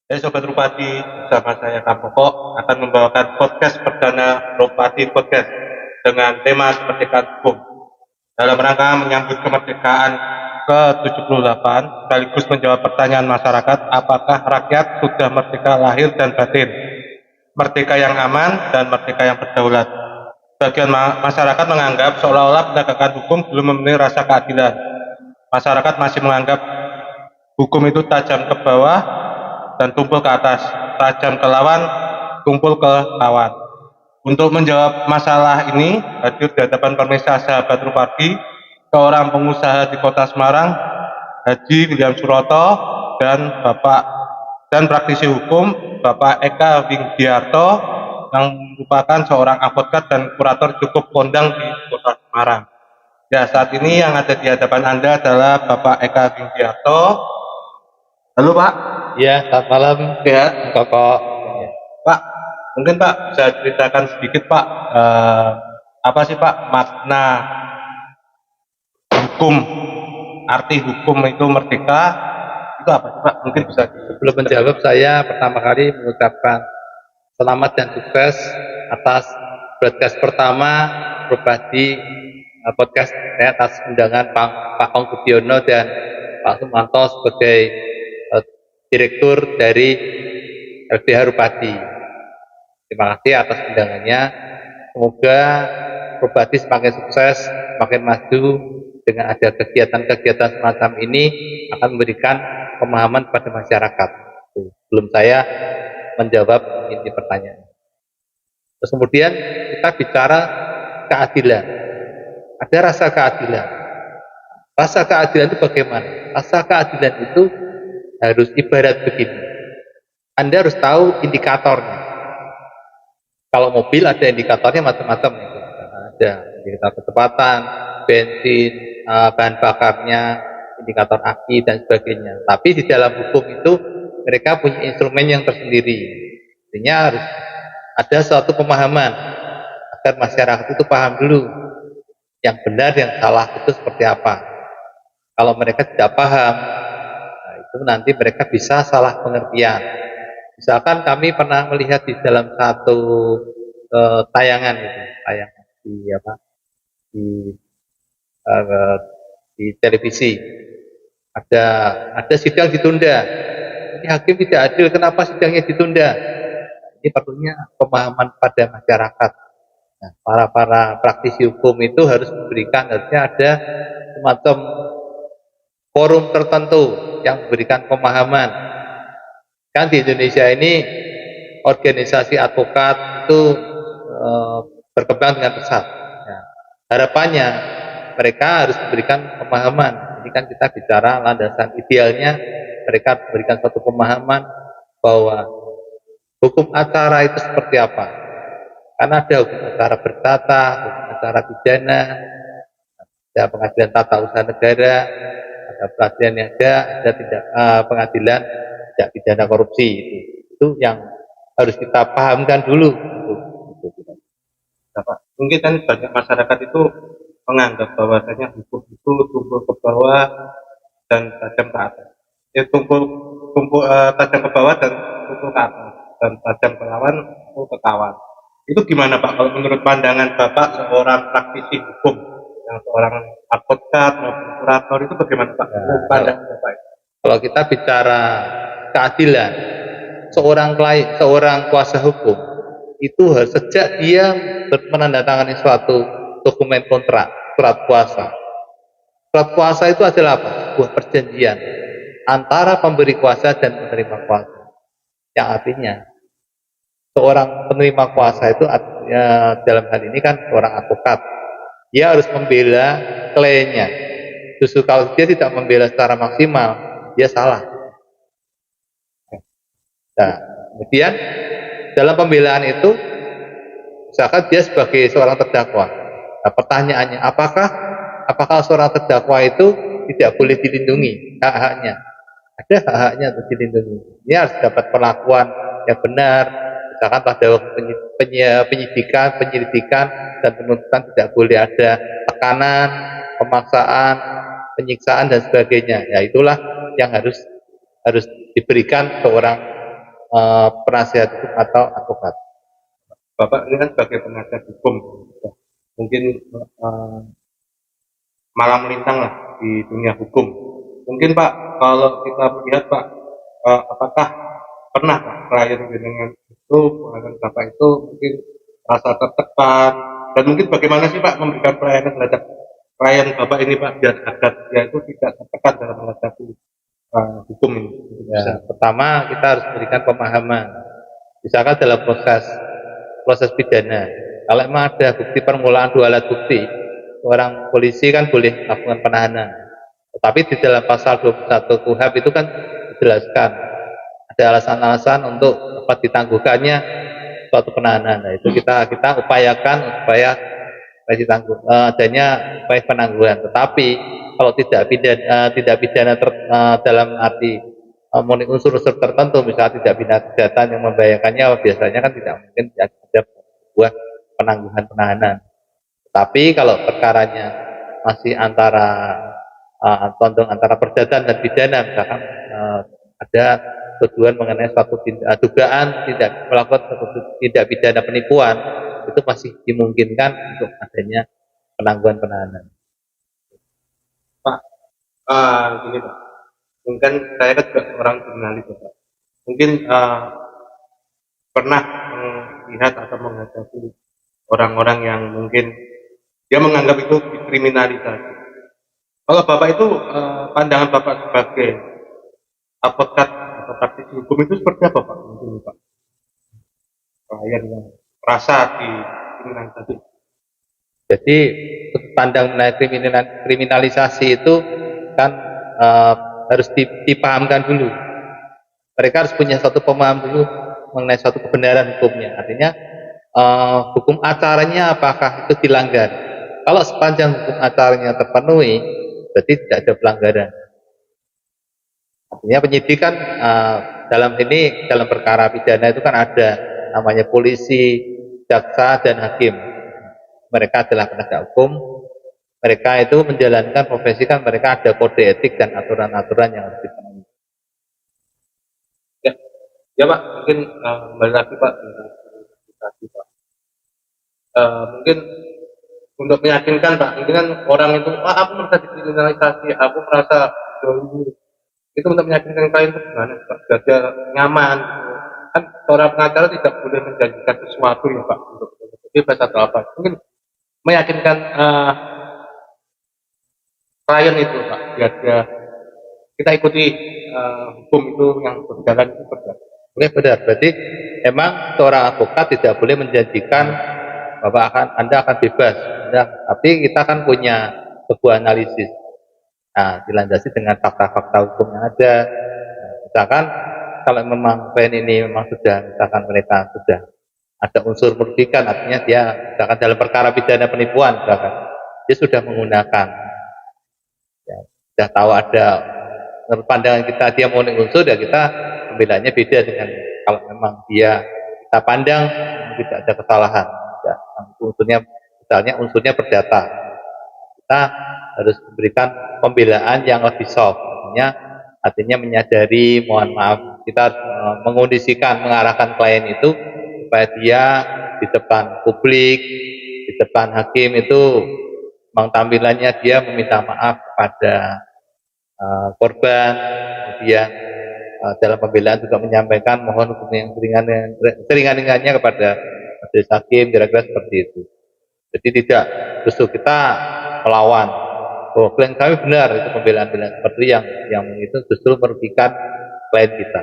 Sobat Rupati, bersama saya Kang Koko akan membawakan podcast perdana Rupati Podcast dengan tema kemerdekaan hukum. Dalam rangka menyambut kemerdekaan ke-78, sekaligus menjawab pertanyaan masyarakat, apakah rakyat sudah merdeka lahir dan batin, merdeka yang aman, dan merdeka yang berdaulat. Sebagian masyarakat menganggap seolah-olah penegakan hukum belum memenuhi rasa keadilan. Masyarakat masih menganggap hukum itu tajam ke bawah dan tumpul ke atas, tajam ke lawan, tumpul ke kawan. Untuk menjawab masalah ini, hadir di hadapan pemirsa sahabat Rupati, seorang pengusaha di Kota Semarang, Haji William Suroto, dan praktisi hukum Bapak Eka Winggiarto, yang merupakan seorang advokat dan kurator cukup kondang di Kota Semarang. Ya, saat ini yang ada di hadapan Anda adalah Bapak Eka Winggiarto. Halo Pak. Ya, selamat malam. Ya, Koko. Pak, mungkin Pak bisa ceritakan sedikit Pak, apa sih Pak makna hukum, arti hukum itu merdeka, itu apa sih Pak? Mungkin bisa Sebelum menjawab, saya pertama kali mengucapkan selamat dan sukses atas broadcast pertama Rupati podcast saya atas undangan Pak Ong Budiono dan Pak Sumanto sebagai direktur dari LBH Rupati. Terima kasih atas undangannya. Semoga Rupati semakin sukses, semakin maju dengan ada kegiatan-kegiatan semacam ini akan memberikan pemahaman pada masyarakat. Sebelum saya menjawab inti pertanyaan. Terus kemudian kita bicara keadilan. Ada rasa keadilan. Rasa keadilan itu bagaimana? Rasa keadilan itu harus ibarat begini. Anda harus tahu indikatornya. Kalau mobil ada indikatornya macam-macam. Ada indikator kecepatan, bensin, bahan bakarnya, indikator aki dan sebagainya. Tapi di dalam hukum itu mereka punya instrumen yang tersendiri. Artinya harus ada suatu pemahaman agar masyarakat itu paham dulu yang benar yang salah itu seperti apa. Kalau mereka tidak paham, nah itu nanti mereka bisa salah pengertian. Misalkan kami pernah melihat di dalam satu tayangan di apa di di televisi ada sidang ditunda. Ini hakim tidak adil, kenapa sidangnya ditunda? Ini perlunya pemahaman pada masyarakat. Nah, para praktisi hukum itu harusnya ada semacam forum tertentu yang memberikan pemahaman. Kan di Indonesia ini organisasi advokat itu berkembang dengan pesat. Nah, harapannya mereka harus memberikan pemahaman. Ini kan kita bicara landasan idealnya, mereka memberikan suatu pemahaman bahwa hukum acara itu seperti apa. Karena ada hukum acara bertata, hukum acara pidana, ada pengadilan tata usaha negara, ada peradilan niaga, ada pengadilan tidak pidana korupsi. Itu yang harus kita pahamkan dulu. Nah, Pak, mungkin kan banyak masyarakat itu menganggap bahwasanya hukum itu tumpul ke bawah dan tajam ke atas. Ya tajam ke bawah dan tumpul ke atas, dan tajam ke lawan, tumpul ke kawan. Itu gimana Pak kalau menurut pandangan Bapak seorang praktisi hukum, yang seorang advokat maupun kurator, itu bagaimana Pak? Nah, Pandangan Bapak? Kalau kita bicara keadilan, seorang kuasa hukum itu harus sejak dia menandatangani suatu dokumen kontrak, surat kuasa. Surat kuasa itu adalah apa? Sebuah perjanjian antara pemberi kuasa dan penerima kuasa. Yang artinya seorang penerima kuasa itu dalam hal ini kan seorang advokat. Dia harus membela kliennya. Justru kalau dia tidak membela secara maksimal, dia salah. Nah, kemudian dalam pembelaan itu, misalkan dia sebagai seorang terdakwa. Nah, pertanyaannya, apakah seorang terdakwa itu tidak boleh dilindungi hak-haknya? Ada hak-haknya untuk dilindungi. Dia harus dapat perlakuan yang benar. Misalkan pada waktu penyelidikan dan penuntutan tidak boleh ada tekanan, pemaksaan, penyiksaan dan sebagainya. Ya itulah yang harus diberikan seorang penasihat hukum atau advokat. Bapak ini kan sebagai penasihat hukum, mungkin malam melintang lah di dunia hukum. Mungkin Pak, kalau kita melihat Pak, apakah pernah Pak klien dengan itu, dengan Bapak itu mungkin rasa tertekan, dan mungkin bagaimana sih Pak memberikan pelayanan terhadap klien Bapak ini Pak, biar agar dia itu tidak tertekan dalam menghadapi hukum ini. Ya, pertama kita harus berikan pemahaman. Misalkan dalam proses pidana, kalau memang ada bukti permulaan dua alat bukti, orang polisi kan boleh melakukan penahanan. Tetapi di dalam pasal 21 KUHP itu kan dijelaskan ada alasan-alasan untuk dapat ditangguhkannya suatu penahanan. Nah, itu kita upayakan supaya ditangguh adanya upaya penangguhan. Tetapi kalau tidak pidana dalam arti memenuhi unsur-unsur tertentu, misalnya tidak pidana kejahatan yang membahayakannya, biasanya kan tidak mungkin ada sebuah penangguhan penahanan. Tapi kalau perkaranya masih condong antara perdata dan pidana, misalkan ada tuduhan mengenai suatu dugaan tidak melakukan suatu tindak pidana penipuan, itu masih dimungkinkan untuk adanya penangguhan penahanan. Pak, gini Pak, mungkin saya kan juga orang jurnalis Pak. Mungkin pernah melihat atau menghadapi orang-orang yang mungkin dia menganggap itu kriminalisasi. Kalau Bapak itu pandangan Bapak sebagai advokat atau praktisi hukum itu seperti apa Pak? Mungkin Pak, klien yang merasa dikriminalisasi. Jadi pandang mengenai kriminalisasi itu kan harus dipahamkan dulu. Mereka harus punya satu pemahaman dulu mengenai suatu kebenaran hukumnya. Artinya hukum acaranya apakah itu dilanggar. Kalau sepanjang hukum acaranya terpenuhi, berarti tidak ada pelanggaran. Artinya penyidikan dalam perkara pidana itu kan ada namanya polisi, jaksa, dan hakim. Mereka adalah penegak hukum. Mereka itu menjalankan profesi, kan mereka ada kode etik dan aturan-aturan yang harus dipenuhi. Ya Pak, mungkin kembali lagi Pak, mungkin untuk meyakinkan Pak, mungkin kan orang itu, aku merasa dikriminalisasi, aku merasa itu untuk meyakinkan klien itu gimana Pak, biar dia nyaman. Kan seorang pengacara tidak boleh menjanjikan sesuatu ya Pak, untuk bebas atau apa. Mungkin meyakinkan klien itu Pak, biar dia kita ikuti hukum itu yang berjalan itu berjalan. Oke, benar. Berarti memang seorang advokat tidak boleh menjanjikan bahwa Anda akan bebas. Tapi kita kan punya sebuah analisis. Nah, dilandasi dengan fakta-fakta hukum yang ada. Nah, misalkan kalau memang klien ini memang misalkan mereka sudah ada unsur merugikan, artinya dia misalkan dalam perkara pidana penipuan, misalkan dia sudah menggunakan, ya, sudah tahu ada menurut pandangan kita dia memenuhi unsur, ya kita pembelaannya beda dengan kalau memang kita pandang tidak ada kesalahan, ya, unsurnya misalnya unsurnya perdata, kita harus memberikan pembelaan yang lebih soft, artinya menyadari, mohon maaf, kita harus mengondisikan, mengarahkan klien itu supaya dia di depan publik, di depan hakim itu memang tampilannya dia meminta maaf kepada korban, kemudian dalam pembelaan juga menyampaikan mohon hukum yang seringan-ringannya kepada majelis hakim, kira-kira seperti itu. Jadi tidak justru kita melawan. Oh, klien kami benar, itu pembelaan-pembelaan seperti yang itu justru merugikan klien kita.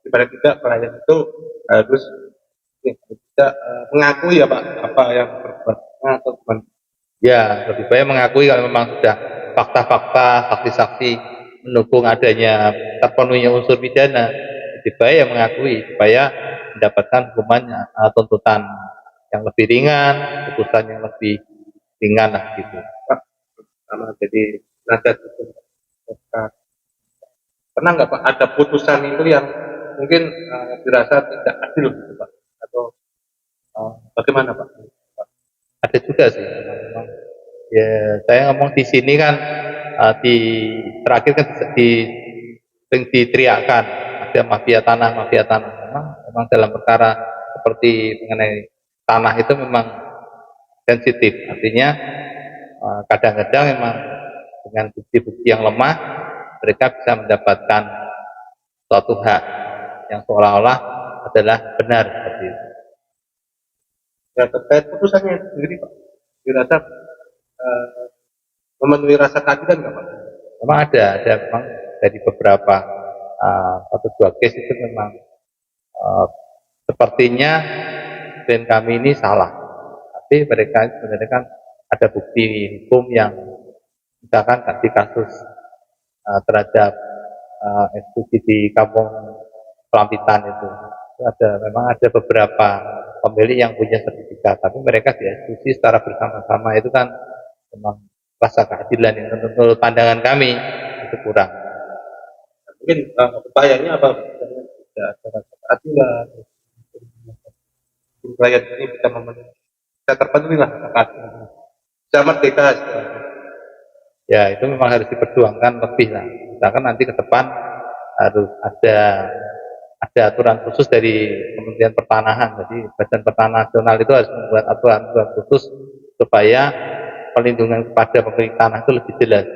Ibarat tidak klien itu harus tidak mengakui ya Pak apa yang berbuat atau bukan. Ya, lebih baik mengakui kalau memang sudah fakta-fakta, saksi-saksi mendukung adanya terpenuhinya unsur pidana, lebih baik yang mengakui supaya mendapatkan hukumannya tuntutan yang lebih ringan, putusan yang lebih ringan lah gitu. Pak, sama jadi nasihat hukum. Pernah nggak Pak ada putusan itu yang mungkin dirasa tidak adil gitu Pak, atau bagaimana Pak? Ada juga sih, memang. Ya, saya ngomong di sini kan terakhir kan sering diteriakkan ada mafia tanah, mafia tanah. memang dalam perkara seperti mengenai tanah itu memang sensitif. Artinya kadang-kadang memang dengan bukti-bukti yang lemah mereka bisa mendapatkan suatu hak yang seolah-olah adalah benar seperti itu. Ya terkait putusannya itu sendiri Pak, dirasa memenuhi rasa keadilan nggak Pak? Memang ada memang dari beberapa satu dua case itu memang sepertinya klien kami ini salah, tapi mereka sebenarnya kan ada bukti hukum yang misalkan di kasus terhadap eksekusi di Kampung Pelampitan itu memang ada beberapa pemilik yang punya sertifikat, tapi mereka dieksekusi secara bersama-sama. Itu kan memang rasa keadilan yang menurut pandangan kami itu kurang. Mungkin upayanya apa? Tidak ada rasa keadilan, rakyat ini bisa memenuhi, bisa terpenuhi lah rasa keadilan, bisa merdeka. Ya itu memang harus diperjuangkan lebih lah. Misalkan nanti ke depan harus ada aturan khusus dari Kementerian Pertanahan. Jadi Badan Pertanahan Nasional itu harus membuat aturan khusus supaya perlindungan kepada pemilik tanah itu lebih jelas.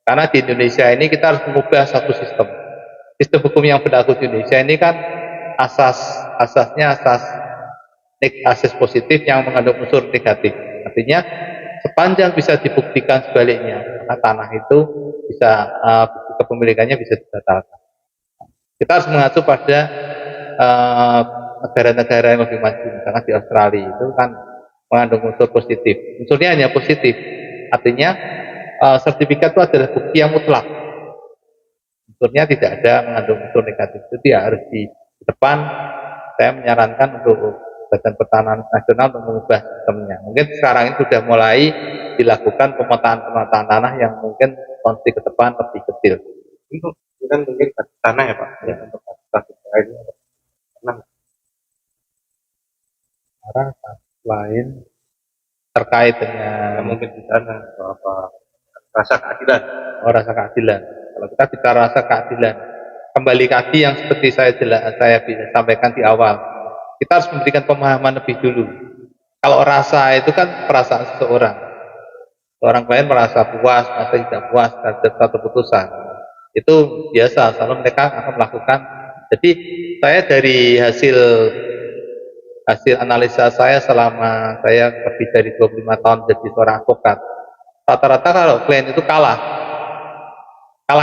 Karena di Indonesia ini kita harus mengubah satu sistem. Sistem hukum yang berlaku di Indonesia ini kan asasnya asas positif yang mengandung unsur negatif. Artinya sepanjang bisa dibuktikan sebaliknya, maka tanah itu bisa bukti kepemilikannya bisa dibatalkan. Kita harus mengacu pada negara-negara yang lebih maju, misalkan di Australia itu kan mengandung unsur positif. Unsurnya hanya positif, artinya sertifikat itu adalah bukti yang mutlak. Unsurnya tidak ada mengandung unsur negatif. Itu ya harus di depan. Saya menyarankan untuk Badan Pertanahan Nasional untuk mengubah sistemnya. Mungkin sekarang ini sudah mulai dilakukan pemetaan tanah yang mungkin konsep ke depan lebih kecil. Itu kan mungkin tanah ya Pak, ya untuk kasus lainnya tanah. Lain terkait dengan mungkin di sana apa rasa keadilan. Rasa keadilan. Kalau kita bicara rasa keadilan, kembali lagi yang seperti saya bisa sampaikan di awal, kita harus memberikan pemahaman lebih dulu. Kalau rasa itu kan perasaan seseorang. Orang lain merasa puas, merasa tidak puas terhadap satu putusan. Itu biasa, selalu mereka akan melakukan. Jadi saya dari hasil analisa saya selama saya lebih dari 25 tahun jadi seorang advokat, rata-rata kalau klien itu kalah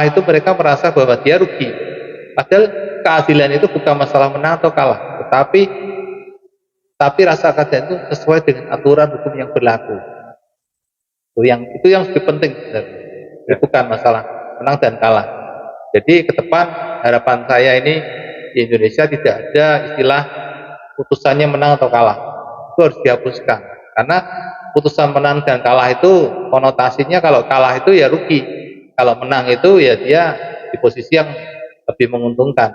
itu mereka merasa bahwa dia rugi. Padahal keadilan itu bukan masalah menang atau kalah, tapi rasa keadilan itu sesuai dengan aturan hukum yang berlaku. Itu yang lebih penting sebenarnya. Itu bukan masalah menang dan kalah. Jadi ke depan harapan saya ini di Indonesia tidak ada istilah putusannya menang atau kalah. Itu harus dihapuskan. Karena putusan menang dan kalah itu konotasinya kalau kalah itu ya rugi. Kalau menang itu ya dia di posisi yang lebih menguntungkan.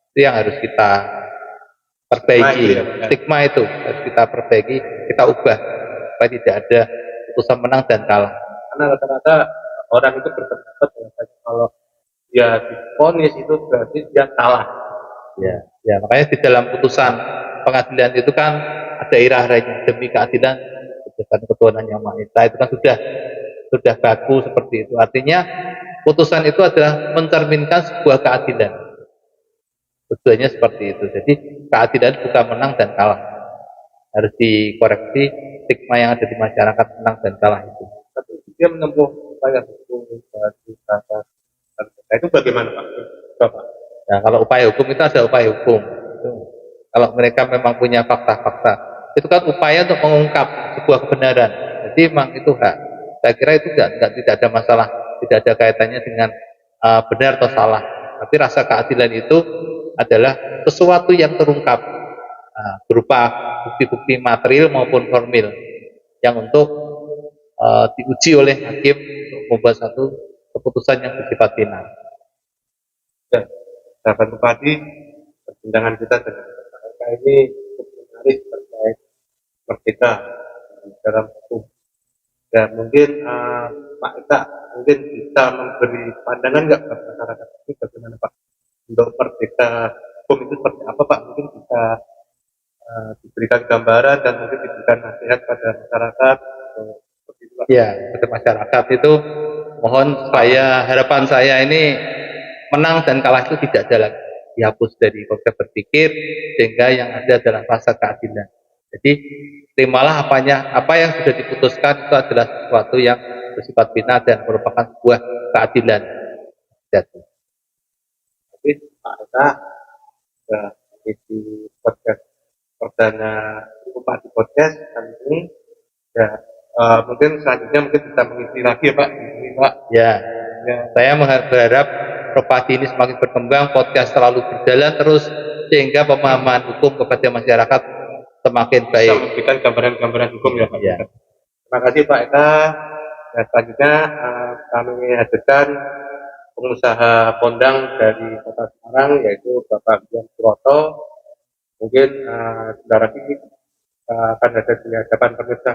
Itu yang harus kita perbaiki. Stigma itu harus kita perbaiki, kita ubah supaya tidak ada putusan menang dan kalah. Karena rata-rata orang itu berpendapat kalau dia divonis itu berarti dia kalah. Ya, makanya di dalam putusan pengadilan itu kan ada irah-irahnya demi keadilan berdasarkan ketuhanan yang Maha Esa. Itu kan sudah baku seperti itu. Artinya putusan itu adalah mencerminkan sebuah keadilan. Tujuannya seperti itu. Jadi keadilan bukan menang dan kalah. Harus dikoreksi stigma yang ada di masyarakat menang dan kalah itu. Tapi dia menempuh upaya hukum dari rasa. Itu bagaimana Pak? Bapak? Nah, kalau upaya hukum itu ada upaya hukum. Kalau mereka memang punya fakta-fakta, itu kan upaya untuk mengungkap sebuah kebenaran. Jadi memang itu hak. Saya kira itu tidak ada masalah, tidak ada kaitannya dengan benar atau salah. Tapi rasa keadilan itu adalah sesuatu yang terungkap berupa bukti-bukti material maupun formil yang untuk diuji oleh hakim untuk membuat satu keputusan yang bersifat final. Ya, sahabat Bupati, perbincangan kita dengan mereka ini cukup menarik terkait merdeka dalam hukum. Dan mungkin Pak Eka mungkin bisa memberi pandangan nggak ke masyarakat ini bagaimana Pak untuk merdeka hukum itu seperti apa Pak? Mungkin bisa diberikan gambaran dan mungkin diberikan nasihat pada masyarakat. Seperti itu, Pak. Ya, pada masyarakat itu mohon supaya harapan saya ini menang dan kalah itu tidak ada lagi, dihapus dari konsep berpikir, sehingga yang ada adalah rasa keadilan. Jadi terimalah apa yang sudah diputuskan itu adalah sesuatu yang bersifat final dan merupakan sebuah keadilan. Jadi, Tapi Pak Eka sudah mengisi podcast perdana Bupati Podcast kali ini. Ya, mungkin selanjutnya mungkin bisa mengisi lagi ya Pak. Ini Pak. ya, Ya, saya berharap Propati ini semakin berkembang, podcast selalu berjalan terus, sehingga pemahaman hukum kepada masyarakat semakin bisa baik. memberikan gambaran-gambaran hukum ya Pak. Ya. Terima kasih Pak Eka. Dan selanjutnya kami hadirkan pengusaha kondang dari Kota Semarang yaitu Bapak Dian Suroto. Mungkin sebentar lagi akan ada di hadapan pemirsa.